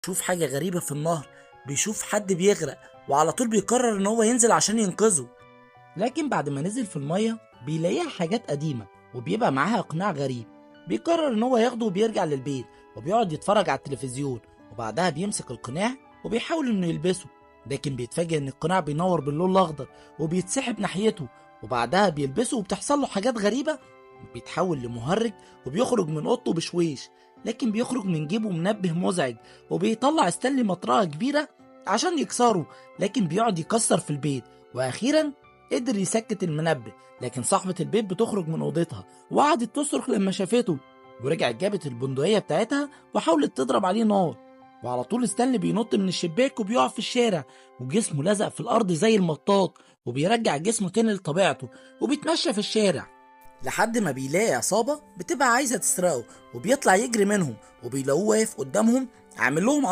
بيشوف حاجة غريبة في النهر، بيشوف حد بيغرق وعلى طول بيقرر ان هو ينزل عشان ينقذه. لكن بعد ما نزل في المية بيلاقيها حاجات قديمة وبيبقى معاها اقناع غريب. بيقرر ان هو ياخده وبيرجع للبيت وبيقعد يتفرج على التلفزيون، وبعدها بيمسك القناع وبيحاول انه يلبسه. لكن بيتفاجئ ان القناع بينور باللون الاخضر وبيتسحب ناحيته، وبعدها بيلبسه وبتحصل له حاجات غريبة. بيتحول لمهرج وبيخرج من اوضته بشويش، لكن بيخرج من جيبه منبه مزعج وبيطلع ستانلي مطرقة كبيرة عشان يكسره. لكن بيقعد يكسر في البيت، واخيرا قدر يسكت المنبه. لكن صاحبة البيت بتخرج من اوضتها وقعدت تصرخ لما شافته، ورجعت جابت البندقية بتاعتها وحاولت تضرب عليه نار. وعلى طول ستانلي بينط من الشباك وبيقع في الشارع، وجسمه لزق في الارض زي المطاط، وبيرجع جسمه تاني لطبيعته وبيتمشى في الشارع لحد ما بيلاقي عصابة بتبقى عايزة تسرقه، وبيطلع يجري منهم وبيلاقوه واقف قدامهم عامل لهم